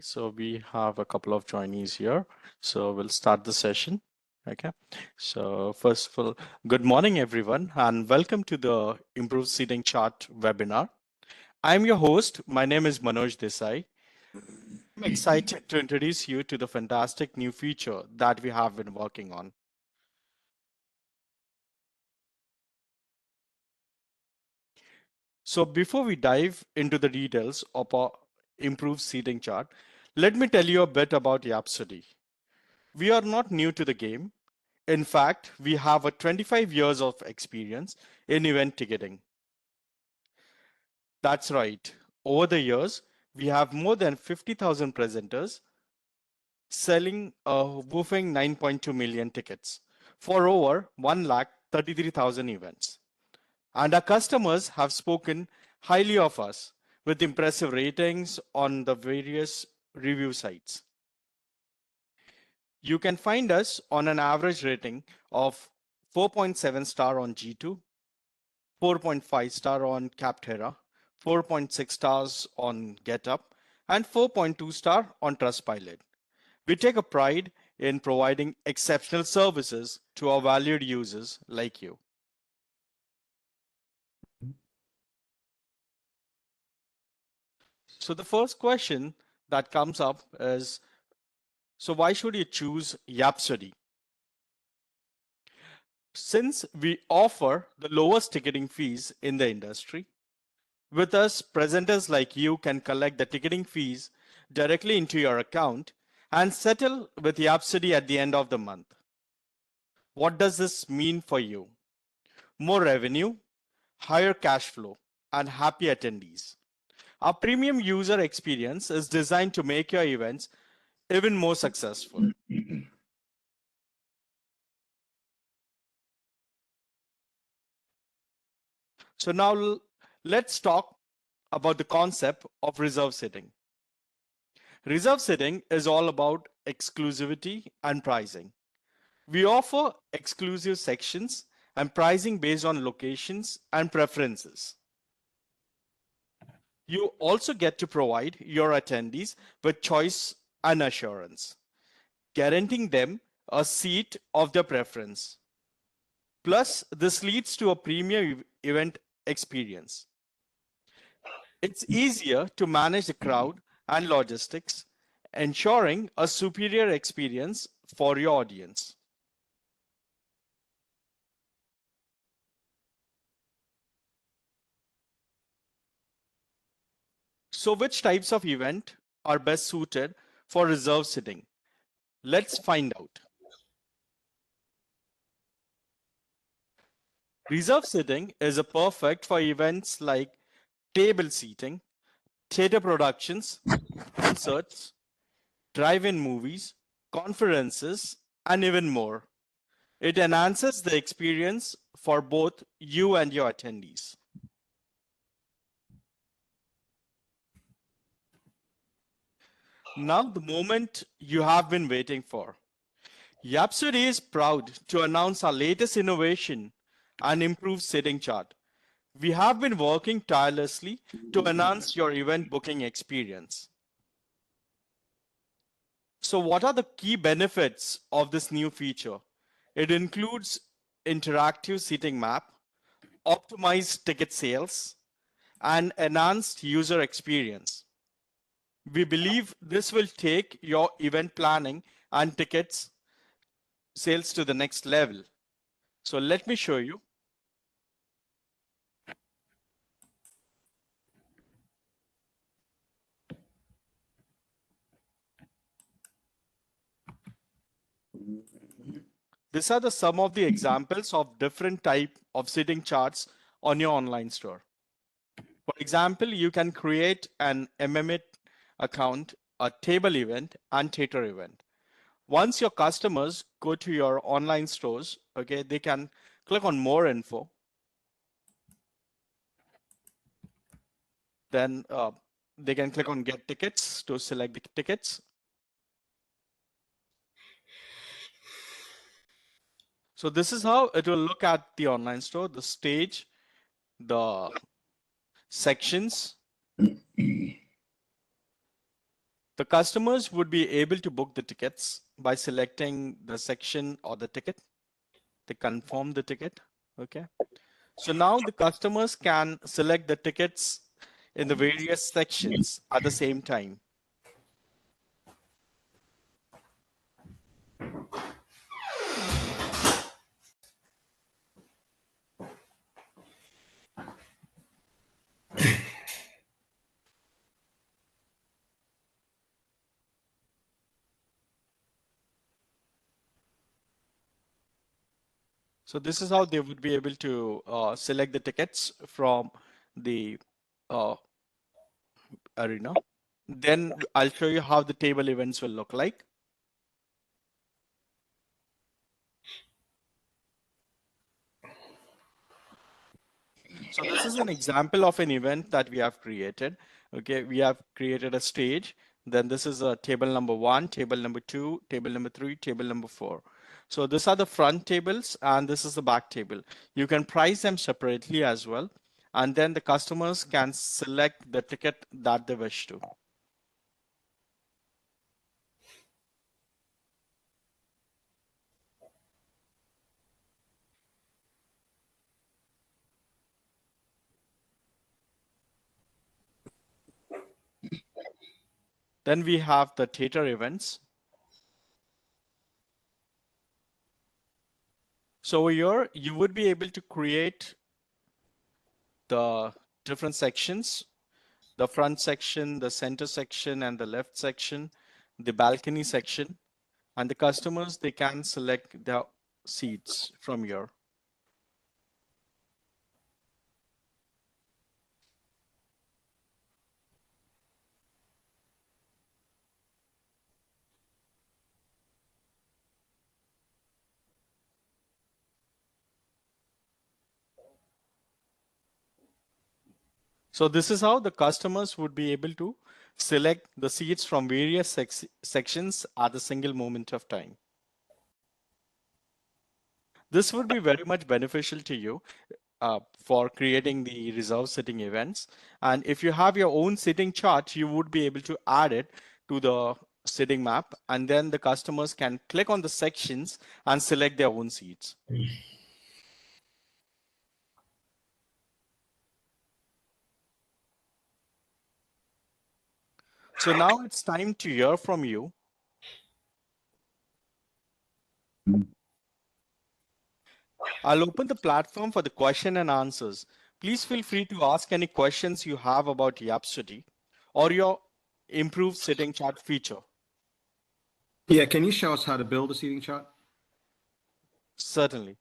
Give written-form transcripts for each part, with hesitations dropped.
So we have a couple of joinees here. So we'll start the session. Okay. So first of all, good morning, everyone, and welcome to the Improved Seating Chart webinar. I'm your host. My name is Manoj Desai. I'm excited to introduce you to the fantastic new feature that we have been working on. So before we dive into the details of our improved seating chart, let me tell you a bit about Yapsody. We are not new to the game. In fact, we have a 25 years of experience in event ticketing. That's right. Over the years, we have more than 50,000 presenters selling a whopping 9.2 million tickets for over 1,33,000 events. And our customers have spoken highly of us with impressive ratings on the various review sites. You can find us on an average rating of 4.7 star on G2, 4.5 star on Capterra, 4.6 stars on GetUp, and 4.2 star on Trustpilot. We take a pride in providing exceptional services to our valued users like you. So the first question that comes up is, so why should you choose Yapsody? Since we offer the lowest ticketing fees in the industry, with us, presenters like you can collect the ticketing fees directly into your account and settle with Yapsody at the end of the month. What does this mean for you? More revenue, higher cash flow, and happy attendees. Our premium user experience is designed to make your events even more successful. So now let's talk about the concept of reserve sitting. Reserve sitting is all about exclusivity and pricing. We offer exclusive sections and pricing based on locations and preferences. You also get to provide your attendees with choice and assurance, guaranteeing them a seat of their preference. Plus, this leads to a premium event experience. It's easier to manage the crowd and logistics, ensuring a superior experience for your audience. So which types of event are best suited for reserve sitting? Let's find out. Reserve sitting is a perfect for events like table seating, theater productions, concerts, drive-in movies, conferences, and even more. It enhances the experience for both you and your attendees. Now, the moment you have been waiting for. Yapsody is proud to announce our latest innovation and improved sitting chart. We have been working tirelessly to enhance your event booking experience. So what are the key benefits of this new feature? It includes interactive seating map, optimized ticket sales, and enhanced user experience. We believe this will take your event planning and tickets sales to the next level. So let me show you. These are some of the examples of different type of seating charts on your online store. For example, you can create an MMA account, a table event, and theater event. Once your customers go to your online stores, okay, they can click on more info. Then they can click on get tickets to select the tickets. So this is how it will look at the online store, the stage, the sections, The customers would be able to book the tickets by selecting the section or the ticket. They confirm the ticket. Okay. So now the customers can select the tickets in the various sections at the same time. So this is how they would be able to select the tickets from the uh, arena. Then I'll show you how the table events will look like. So this is an example of an event that we have created. Okay, we have created a stage. Then this is a table number 1, table number 2, table number 3, table number 4. So these are the front tables and this is the back table. You can price them separately as well. And then the customers can select the ticket that they wish to. Then we have the theater events. So here you would be able to create the different sections, the front section, the center section, and the left section, the balcony section, and the customers, they can select their seats from here. So this is how the customers would be able to select the seats from various sections at a single moment of time. This would be very much beneficial to you for creating the reserve sitting events. And if you have your own sitting chart, you would be able to add it to the sitting map, and then the customers can click on the sections and select their own seats. So now it's time to hear from you. I'll open the platform for the question and answers. Please feel free to ask any questions you have about Yapsody or your improved sitting chart feature. Yeah, can you show us how to build a seating chart? Certainly.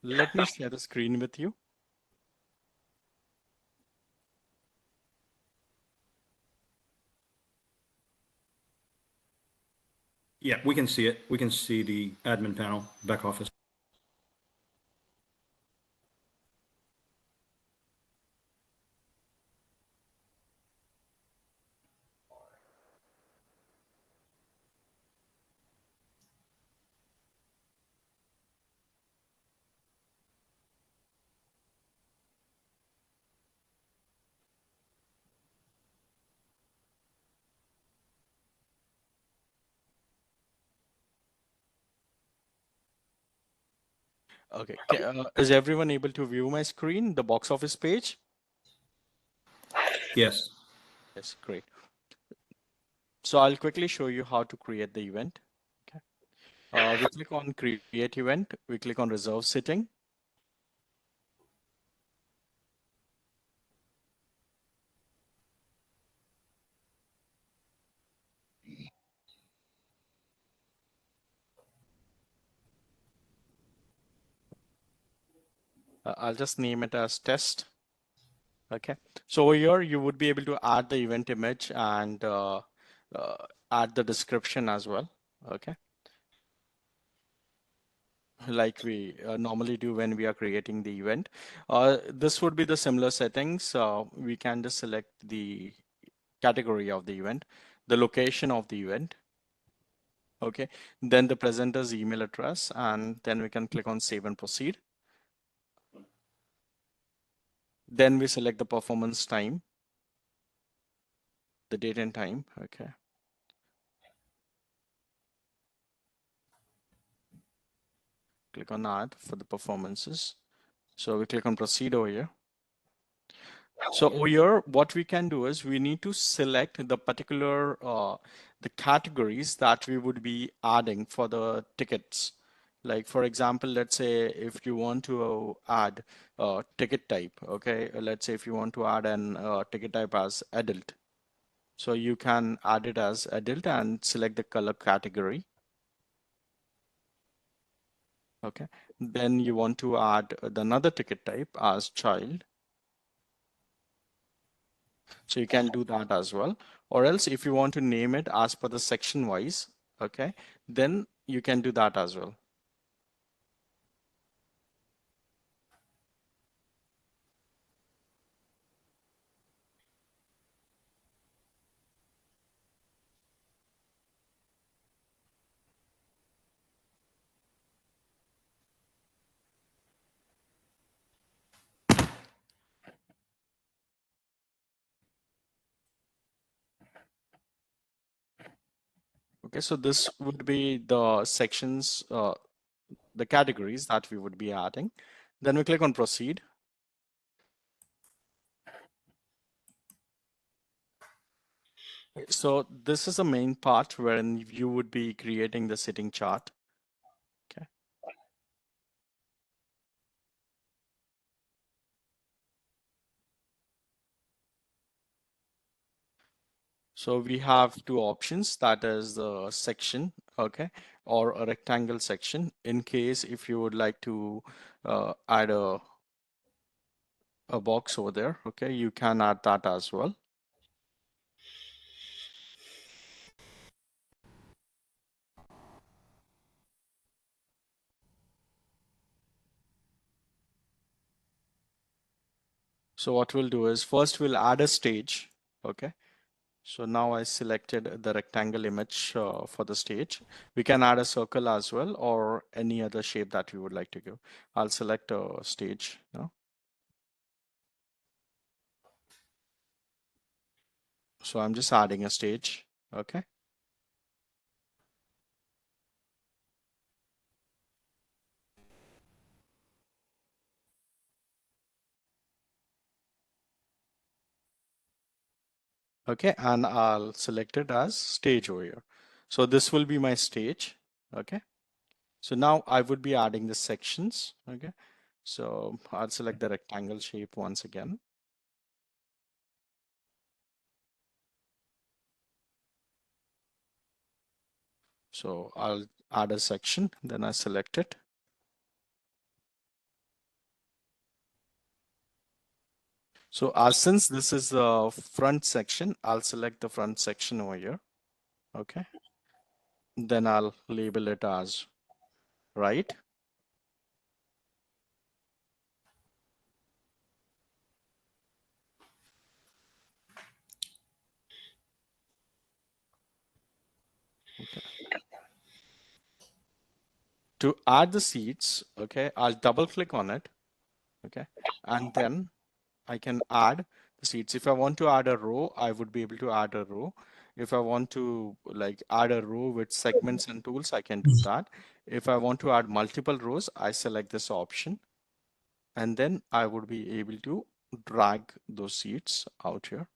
Let me share the screen with you. Yeah, we can see it. We can see the admin panel, back office. Okay. Is everyone able to view my screen, the box office page? Yes. Yes, great. So I'll quickly show you how to create the event. Okay. We click on create event. We click on reserve sitting. I'll just name it as test. Okay. So over here, you would be able to add the event image and uh, add the description as well. Okay. Like we normally do when we are creating the event. This would be the similar settings. We can just select the category of the event, the location of the event. Okay. Then the presenter's email address, and then we can click on save and proceed. Then we select the performance time, the date and time. Okay. Click on add for the performances. So we click on proceed over here. So over here, what we can do is we need to select the particular the categories that we would be adding for the tickets. Like for example, let's say if you want to add ticket type, okay, let's say if you want to add an ticket type as adult, so you can add it as adult and select the color category. Okay, then you want to add another ticket type as child. So you can do that as well. Or else if you want to name it as per the section wise, okay, then you can do that as well. Okay, so this would be the sections, the categories that we would be adding. Then we click on proceed. So this is the main part wherein you would be creating the sitting chart. Okay. So we have two options, that is the section, okay, or a rectangle section. In case if you would like to add a box over there, okay, you can add that as well. So what we'll do is first we'll add a stage, okay. So now I selected the rectangle image for the stage. We can add a circle as well or any other shape that we would like to give. I'll select a stage now. So I'm just adding a stage, okay. Okay, and I'll select it as stage over here. So this will be my stage, okay. So now I would be adding the sections, okay. So I'll select the rectangle shape once again. So I'll add a section, then I select it. So since this is the front section, I'll select the front section over here, okay. Then I'll label it as right. Okay. To add the seats, okay, I'll double click on it, okay, and then I can add the seats. If I want to add a row, I would be able to add a row. If I want to like add a row with segments and tools, I can do that. If I want to add multiple rows, I select this option and then I would be able to drag those seats out here.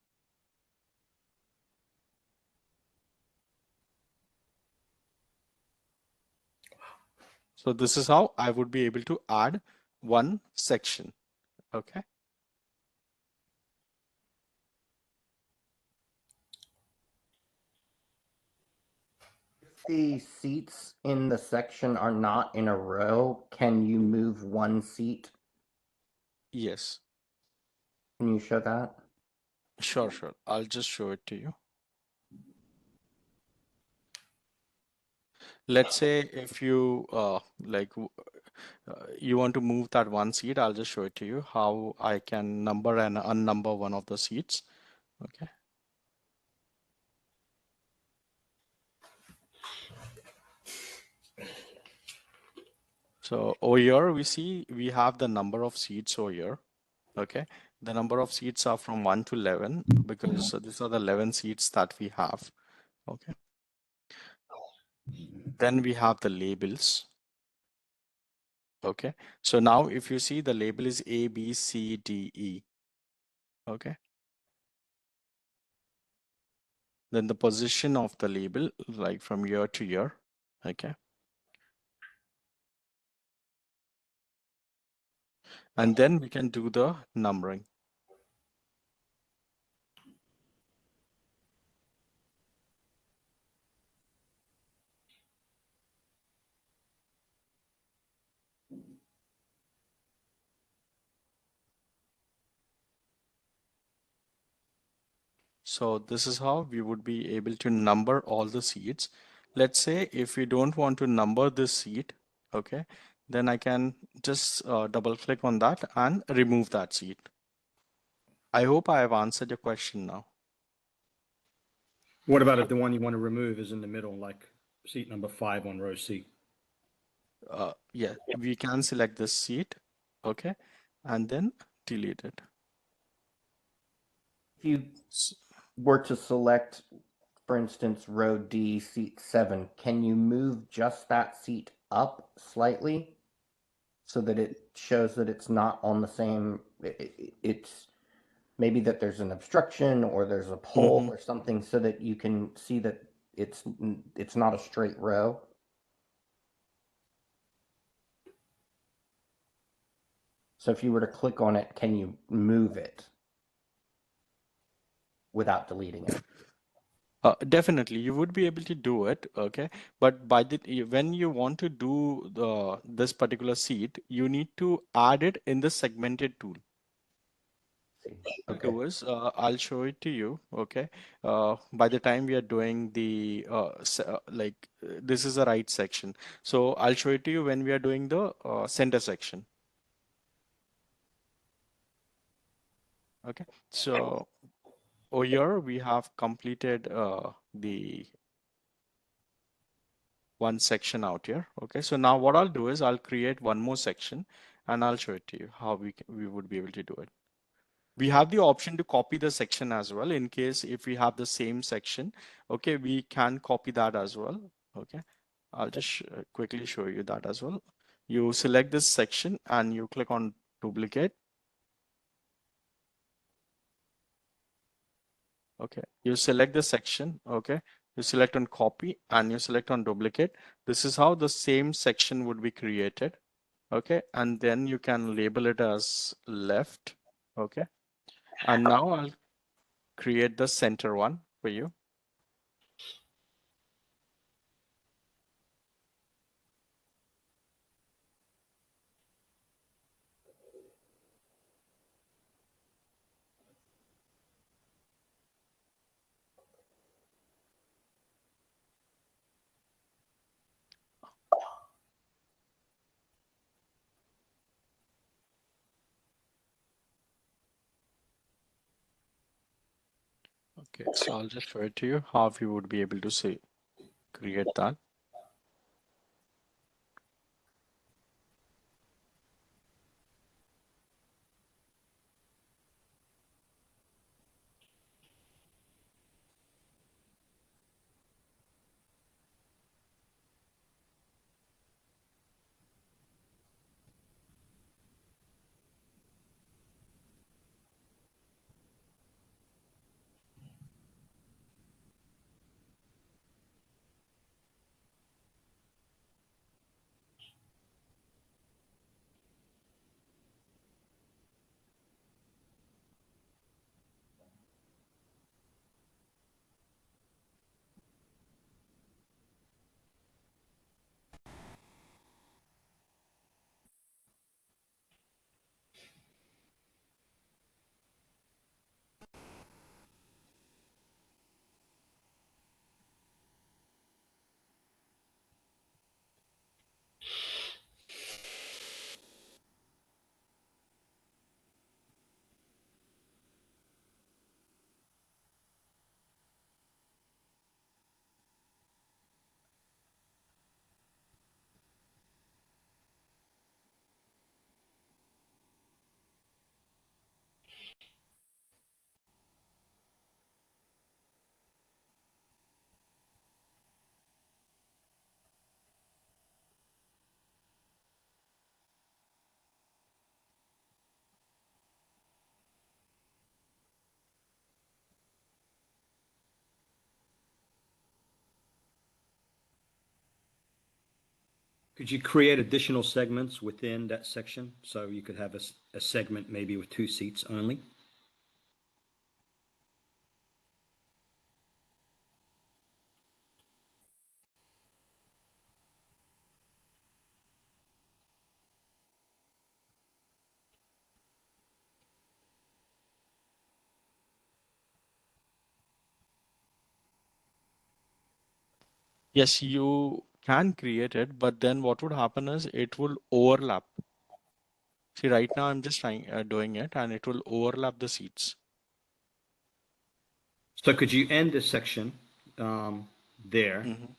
So this is how I would be able to add one section. Okay. The seats in the section are not in a row, can you move one seat Yes, Can you show that? sure, sure. I'll just show it to you. Let's say if you you want to move that one seat, I'll just show it to you how I can number and unnumber one of the seats. Okay. So over here we see we have the number of seats over here. Okay. The number of seats are from 1 to 11 because these are the 11 seats that we have. Okay. Then we have the labels. Okay. So now if you see the label is A, B, C, D, E. Okay. Then the position of the label, like from year to year. Okay. And then we can do the numbering. So this is how we would be able to number all the seats. Let's say if we don't want to number this seat, okay, then I can just double click on that and remove that seat. I hope I have answered your question now. What about if the one you want to remove is in the middle, like seat number 5 on row C? Yeah, we can select this seat, okay, and then delete it. If you were to select, for instance, row D, seat 7, can you move just that seat up slightly so that it shows that it's not on the same, it's maybe that there's an obstruction or there's a pole or something so that you can see that it's not a straight row? So if you were to click on it, can you move it without deleting it? Definitely, you would be able to do it, okay? But when you want to do this particular seat, you need to add it in the segmented tool. Okay. Do is I'll show it to you, okay? By the time we are doing the this is the right section, so I'll show it to you when we are doing the center section. Okay, so over here we have completed the one section out here. Okay, so now what I'll do is I'll create one more section and I'll show it to you how we would be able to do it. We have the option to copy the section as well in case if we have the same section. Okay, we can copy that as well. Okay, I'll just quickly show you that as well. You select this section and you click on duplicate. Okay, you select the section. Okay, you select on copy and you select on duplicate. This is how the same section would be created. Okay, and then you can label it as left. Okay, and now I'll create the center one for you. Okay, so I'll just show it to you how you would be able to see create that. Could you create additional segments within that section? So you could have a segment maybe with 2 seats only? Yes, you can create it, but then what would happen is it will overlap. See, right now I'm just doing it, and it will overlap the seats. So could you end this section there Mhm.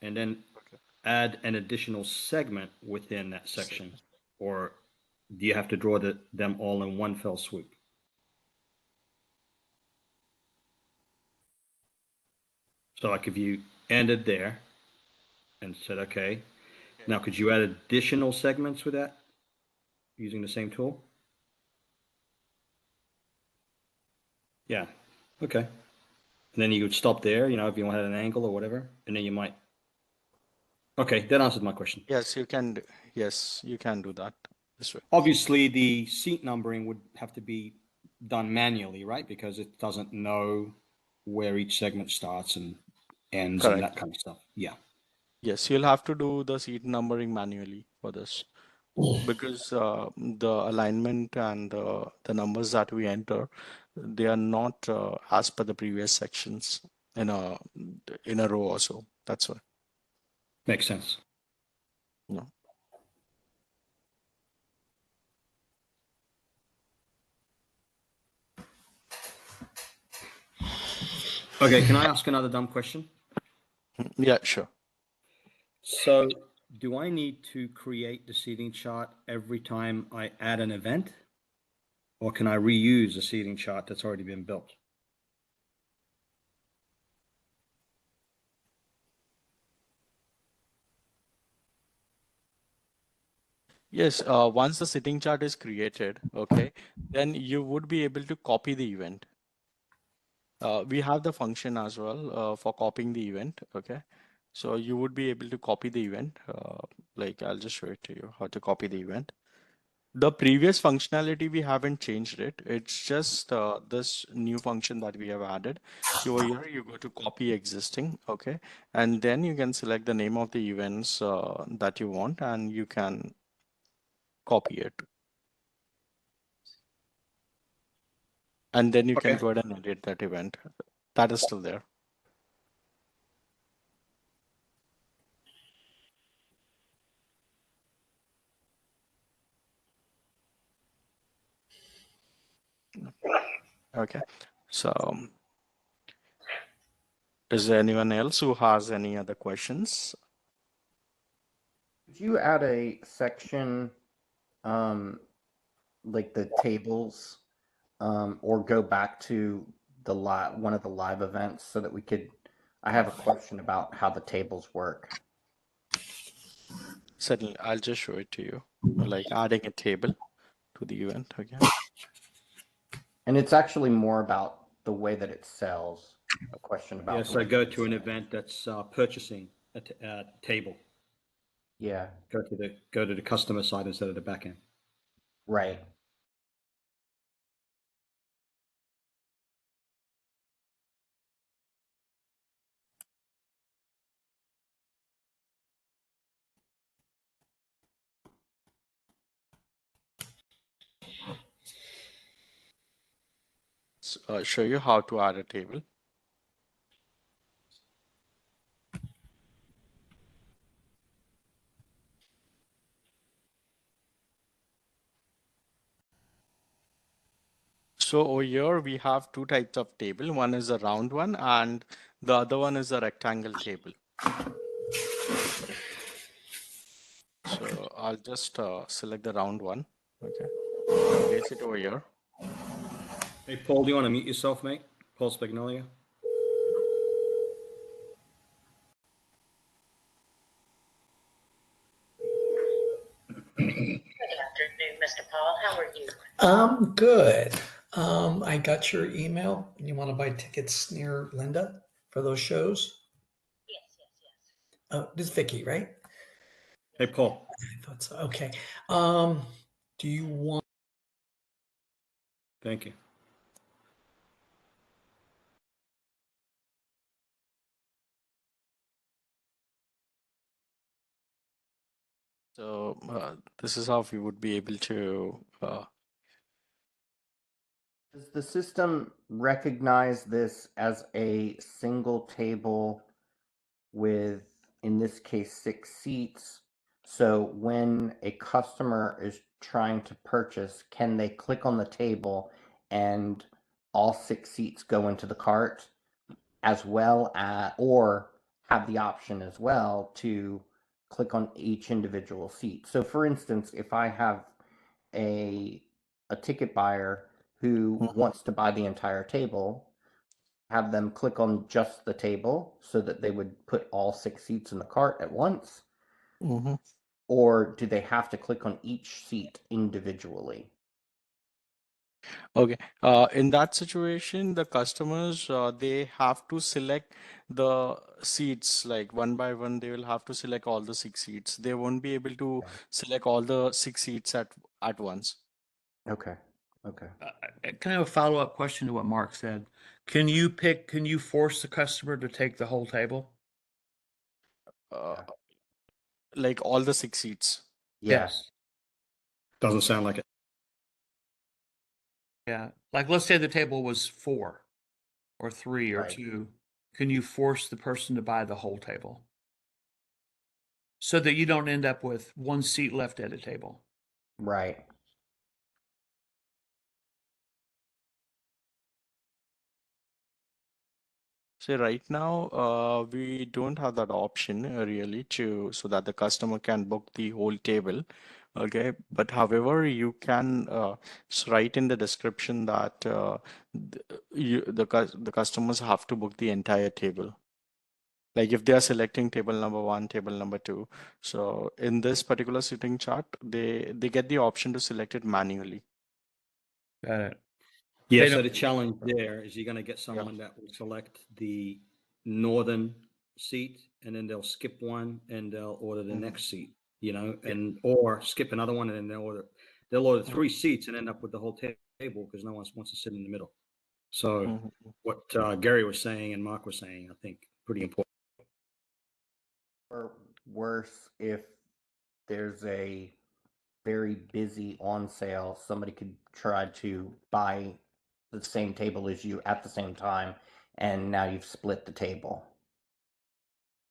and then Okay. add an additional segment within that section? Or do you have to draw them all in one fell swoop? So like if you ended there and said, okay, now could you add additional segments with that using the same tool? Yeah, okay. And then you would stop there, you know, if you wanted an angle or whatever, and then you might. Okay, that answers my question. Yes, you can. Yes, you can do that this way. Obviously, the seat numbering would have to be done manually, right? Because it doesn't know where each segment starts and ends and that Correct. kind of stuff. Yeah. Yes, you'll have to do the seat numbering manually for this because the alignment and the numbers that we enter, they are not as per the previous sections in a row or so. That's why. Makes sense. Yeah. Okay, can I ask another dumb question? Yeah, sure. So, do I need to create the seating chart every time I add an event? Or can I reuse a seating chart that's already been built? Yes, once the sitting chart is created, okay, then you would be able to copy the event. We have the function as well for copying the event, okay? So you would be able to copy the event. Like I'll just show it to you how to copy the event. The previous functionality, we haven't changed it. It's just this new function that we have added. Over here, you go to copy existing, okay? And then you can select the name of the events that you want and you can copy it. And then you can Okay. go ahead and edit that event. That is still there. Okay. So is there anyone else who has any other questions? Could you add a section, like the tables, or go back to the one of the live events so that we could? I have a question about how the tables work. Certainly, I'll just show it to you, like adding a table to the event. Okay. And it's actually more about the way that it sells. A question about Yes, the I way go that it to an sells. event that's purchasing a table. Yeah, Go to the customer side instead of the back end. right. Show you how to add a table. So over here we have two types of table. One is a round one and the other one is a rectangle table. So I'll just select the round one. Okay. Place it over here. Hey, Paul, do you want to mute yourself, mate? Paul Spagnolia. Good afternoon, Mr. Paul. How are you? I'm good. I got your email. You want to buy tickets near Linda for those shows? Yes, yes, yes. Oh, this is Vicky, right? Hey, Paul. I thought so. Okay. Do you want? Thank you. So this is how we would be able to. Does the system recognize this as a single table with, in this case, 6 seats? So when a customer is trying to purchase, can they click on the table and all 6 seats go into the cart, as well as, or have the option as well to click on each individual seat? So for instance, if I have a ticket buyer who Mhm. wants to buy the entire table, have them click on just the table so that they would put all 6 seats in the cart at once? Mhm. Or do they have to click on each seat individually? Okay. In that situation, the customers they have to select the seats like one by one. They will have to select all the 6 seats. They won't be able to Okay. select all the 6 seats at once. Okay. Okay. Can I have a follow-up question to what Mark said? Can you force the customer to take the whole table? Uh, Yeah. like all the 6 seats. Yeah. Doesn't sound like it. Yeah. Like, let's say the table was 4 or 3 or Right. 2. Can you force the person to buy the whole table? So that you don't end up with one seat left at a table. Right. So right now, we don't have that option really to so that the customer can book the whole table. Okay, but however, you can write in the description that the customers have to book the entire table. Like if they are selecting table number 1, table number 2, so in this particular sitting chart, they get the option to select it manually. Got it. Yeah, They so don't- the challenge there is you're going to get someone that will select the northern seat and then they'll skip one and they'll order the Mhm. next seat, and or skip another one and then they'll order 3 seats and end up with the whole table because no one wants to sit in the middle. So Mhm. what Gary was saying and Mark was saying, I think pretty important. Or worse, if there's a very busy on sale, somebody could try to buy the same table as you at the same time, and now you've split the table,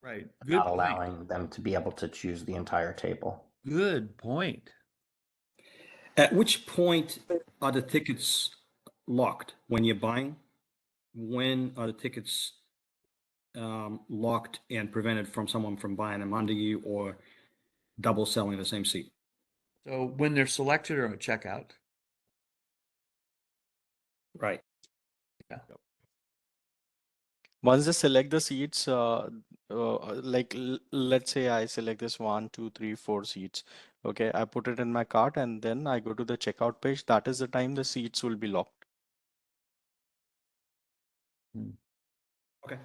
Right. not Good point. allowing them to be able to choose the entire table. Good point. At which point are the tickets locked when you're buying? When are the tickets locked and prevented from someone from buying them under you or double selling the same seat? So when they're selected or at checkout. Right. Once they select the seats, like let's say I select this 1, 2, 3, 4 seats. Okay, I put it in my cart and then I go to the checkout page. That is the time the seats will be locked. Okay.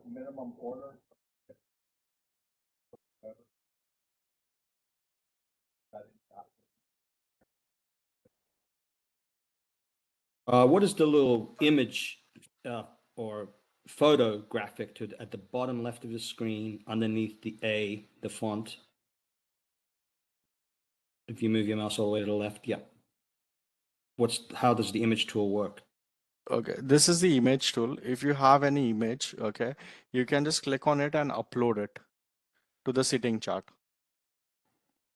Minimum order. What is the little image or photo graphic at the bottom left of the screen underneath the font? If you move your mouse all the way to the left, yeah. How does the image tool work? Okay, this is the image tool. If you have any image, okay, you can just click on it and upload it to the sitting chart.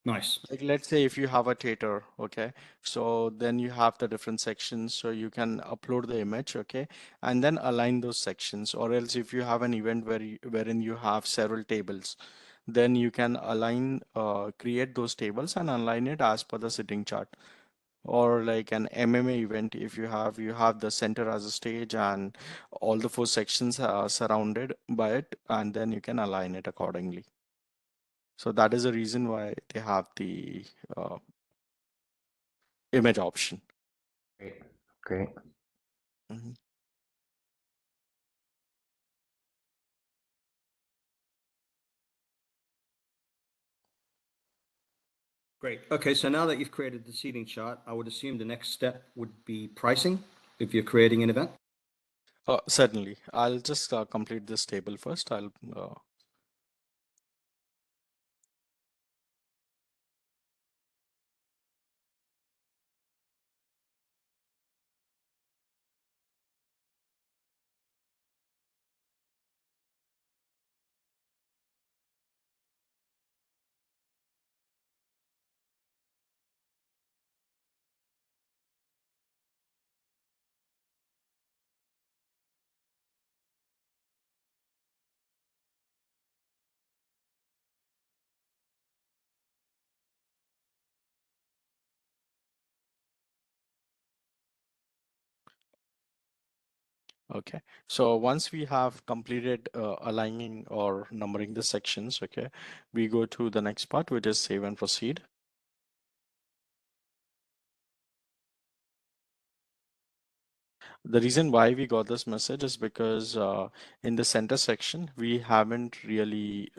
Nice. Like let's say if you have a theater, okay, so then you have the different sections, so you can upload the image, okay, and then align those sections. Or else if you have an event wherein you have several tables, then you can create those tables and align it as per the sitting chart. Or like an MMA event, if you have the center as a stage and all the 4 sections are surrounded by it, and then you can align it accordingly. So that is the reason why they have the uh, image option. Great. Great. Mhm. Great. Okay, so now that you've created the seating chart, I would assume the next step would be pricing if you're creating an event. Certainly. I'll just complete this table first. Okay, so once we have completed aligning or numbering the sections, okay, we go to the next part, which is save and proceed. The reason why we got this message is because in the center section, we haven't really,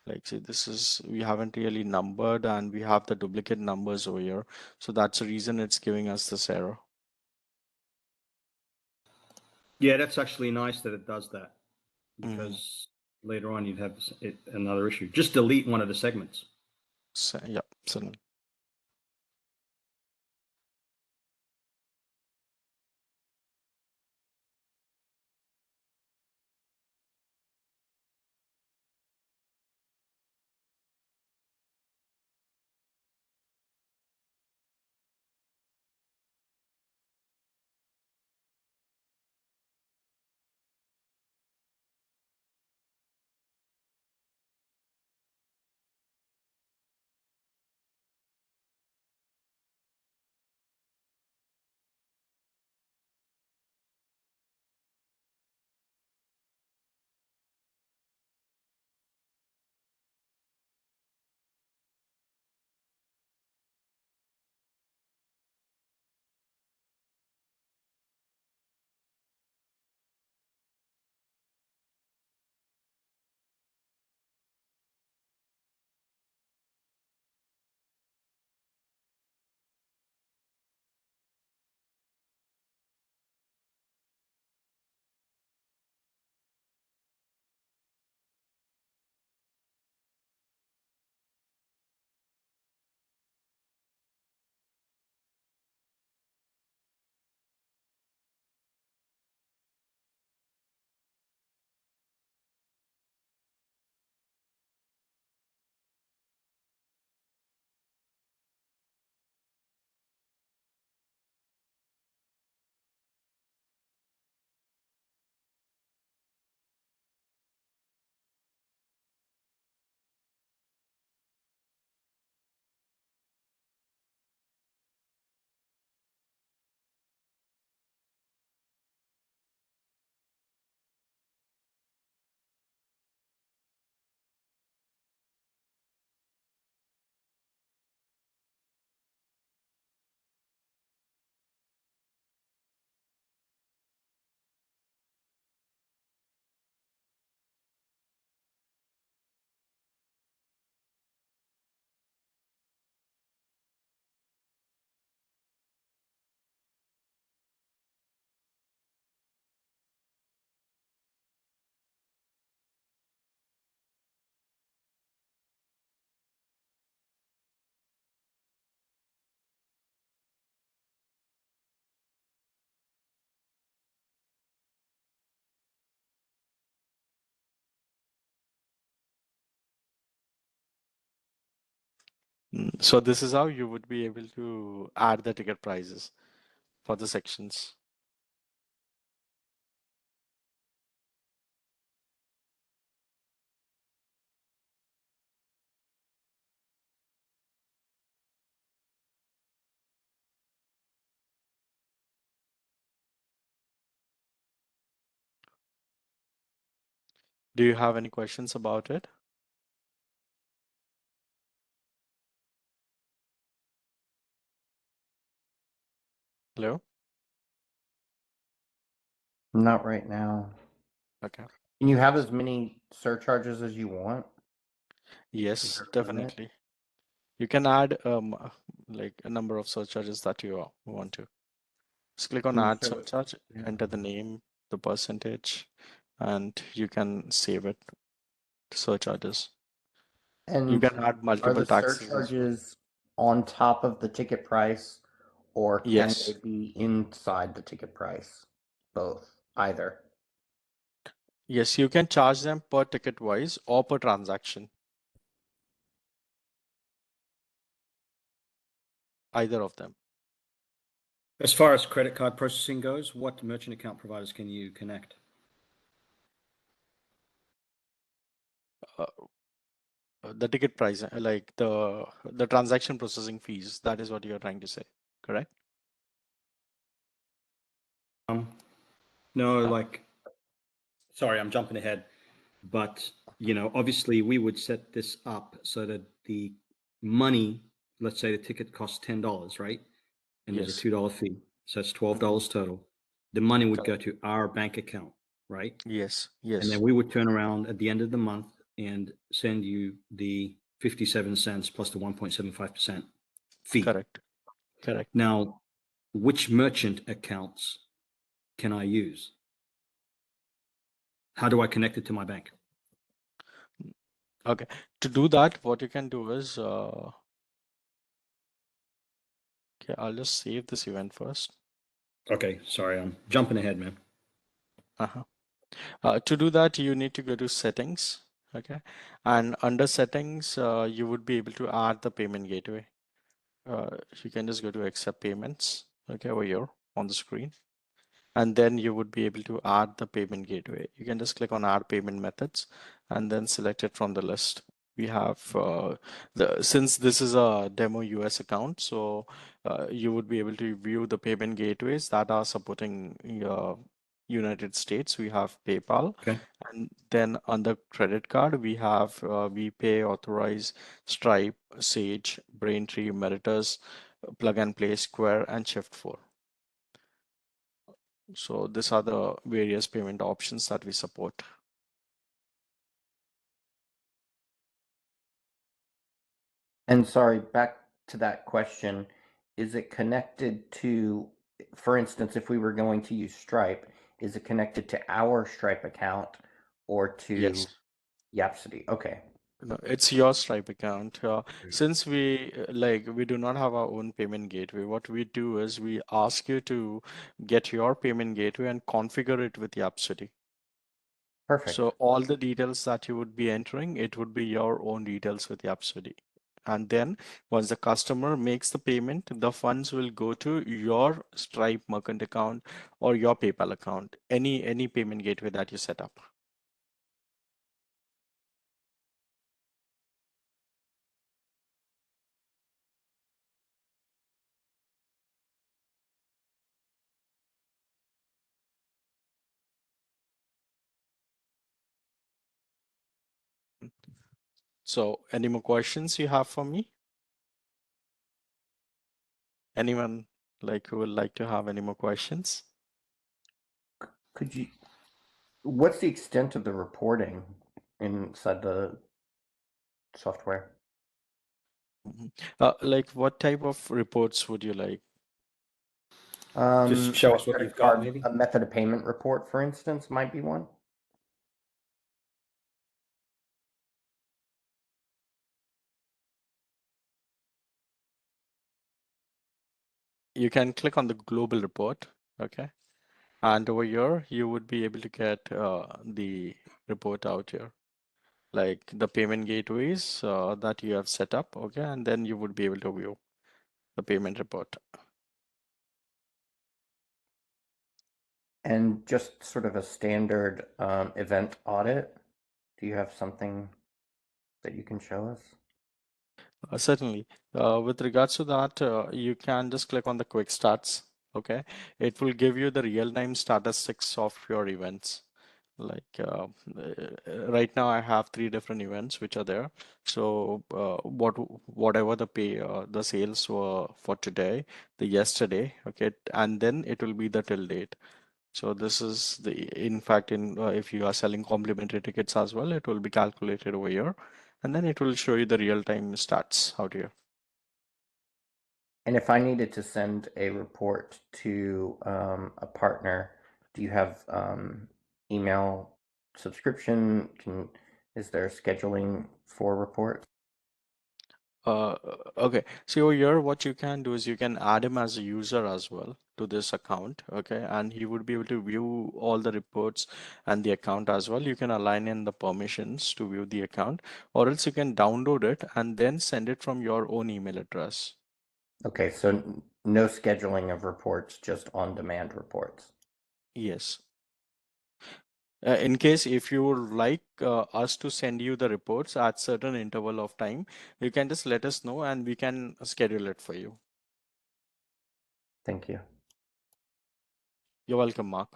like say this is, we haven't really numbered and we have the duplicate numbers over here. So that's the reason it's giving us this error. Yeah, that's actually nice that it does that Mhm. because later on you'd have another issue. Just delete one of the segments. So, yeah, certainly. So this is how you would be able to add the ticket prices for the sections. Do you have any questions about it? Hello? Not right now. Okay. Can you have as many surcharges as you want? Is Yes, there a limit? definitely. You can add like a number of surcharges that you want to. Just click on Can you add show it? surcharge, enter the name, the percentage, and you can save it to surcharges. You And can add are multiple the taxes as well. surcharges on top of the ticket price, or can they Yes. be inside the ticket price? Both, either. Yes, you can charge them per ticket wise or per transaction. Either of them. As far as credit card processing goes, what merchant account providers can you connect? The ticket price, like the transaction processing fees. That is what you're trying to say, correct? No, Uh, like, sorry, I'm jumping ahead, but obviously we would set this up so that the money, let's say the ticket costs $10, right? And there's a Yes. $2 fee, so it's $12 total. The money would go Correct. to our bank account, right? Yes. And then Yes. we would turn around at the end of the month and send you the 57 cents plus the 1.75% fee. Correct. Correct. Now, which merchant accounts can I use? How do I connect it to my bank? Okay. To do that, what you can do is, okay, I'll just save this event first. Okay, sorry, I'm jumping ahead, man. Uh-huh. To do that, you need to go to settings. Okay. And under settings, you would be able to add the payment gateway. You can just go to accept payments. Okay, over here on the screen. And then you would be able to add the payment gateway. You can just click on add payment methods and then select it from the list. We have since this is a demo US account, so you would be able to view the payment gateways that are supporting United States. We have PayPal, Okay. and then under credit card we have VPay, Authorize, Stripe, Sage, Braintree, Meritus, Plug and Play, Square, and Shift4. So these are the various payment options that we support. And sorry, back to that question, is it connected to, for instance, if we were going to use Stripe, is it connected to our Stripe account or to Yes. Yapsody? Okay. No, it's your Stripe account. Since we do not have our own payment gateway, what we do is we ask you to get your payment gateway and configure it with Yapsody. Perfect. So all the details that you would be entering, it would be your own details with Yapsody. And then once the customer makes the payment, the funds will go to your Stripe merchant account or your PayPal account, any payment gateway that you set up. So any more questions you have for me? Anyone who would like to have any more questions? Could you, what's the extent of the reporting inside the software? Like what type of reports would you like? Just show us what Credit you've got, card, maybe. a method of payment report, for instance, might be one. You can click on the global report, okay? And over here, you would be able to get the report out here, like the payment gateways that you have set up, okay? And then you would be able to view the payment report. And just sort of a standard event audit. Do you have something that you can show us? Certainly. With regards to that, you can just click on the quick stats. Okay, it will give you the real-time statistics of your events. Right now, I have 3 different events which are there. So whatever the sales were for today, the yesterday, okay, and then it will be the till date. So this is in fact, if you are selling complimentary tickets as well, it will be calculated over here, and then it will show you the real-time stats out here. And if I needed to send a report to a partner, do you have email subscription? Is there scheduling for reports? Uh, okay. So over here, what you can do is you can add him as a user as well to this account. Okay. And he would be able to view all the reports and the account as well. You can align in the permissions to view the account, or else you can download it and then send it from your own email address. Okay, so no scheduling of reports, just on-demand reports. Yes. In case if you would like us to send you the reports at certain interval of time, you can just let us know and we can schedule it for you. Thank you. You're welcome, Mark.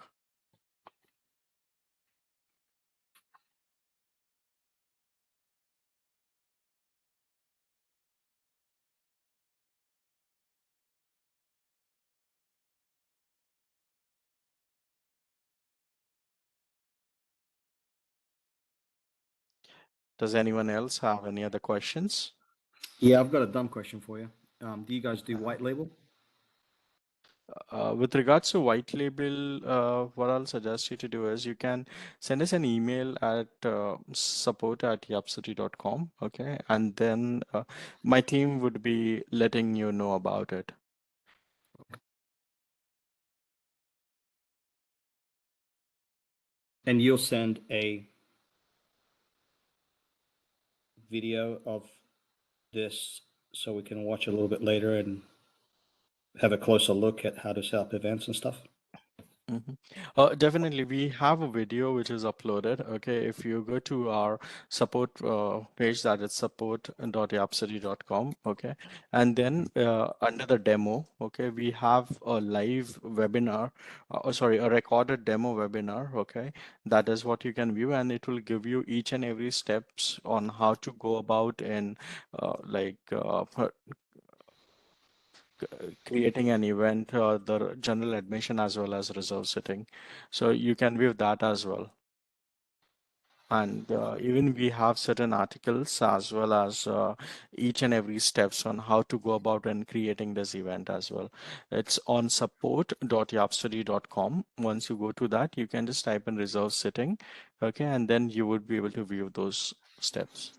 Does anyone else have any other questions? Yeah, I've got a dumb question for you. Do you guys do white label? With regards to white label, what I'll suggest you to do is you can send us an email at support@yapsody.com. Okay. And then my team would be letting you know about it. And you'll send a video of this so we can watch a little bit later and have a closer look at how to set up events and stuff? Mhm. Definitely, we have a video which is uploaded. Okay, if you go to our support page, that is support.yapsody.com. Okay, and then under the demo, okay, we have a live webinar. Sorry, a recorded demo webinar. Okay, that is what you can view, and it will give you each and every steps on how to go about in creating an event, the general admission as well as reserve sitting. So you can view that as well. And even we have certain articles as well as each and every steps on how to go about and creating this event as well. It's on support.yapstudy.com. Once you go to that, you can just type in reserve sitting. Okay, and then you would be able to view those steps.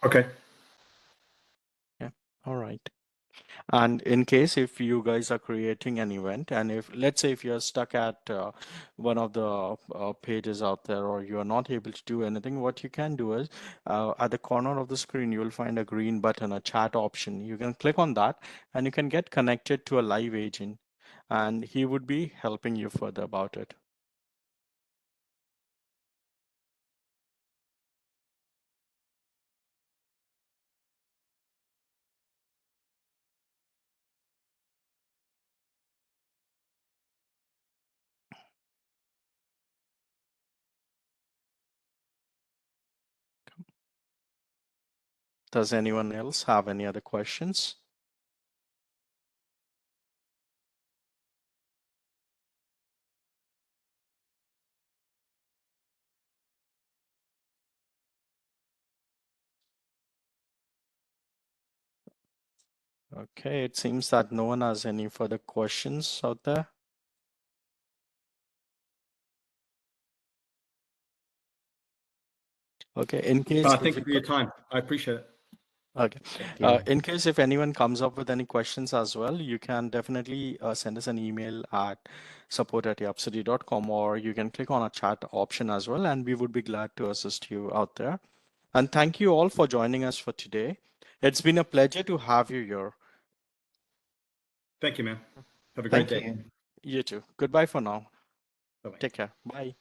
Okay. Yeah, all right. And in case if you guys are creating an event, and if let's say if you're stuck at one of the pages out there, or you are not able to do anything, what you can do is at the corner of the screen, you will find a green button, a chat option. You can click on that and you can get connected to a live agent, and he would be helping you further about it. Does anyone else have any other questions? Okay, it seems that no one has any further questions out there. Okay, in case if Thank you you for your time. I appreciate it. okay. Thank you. In case if anyone comes up with any questions as well, you can definitely send us an email at support@yapsody.com, or you can click on a chat option as well, and we would be glad to assist you out there. And thank you all for joining us for today. It's been a pleasure to have you here. Thank you, man. Have a great Thank day. you. You too. Goodbye for now. Bye-bye. Take care. Bye.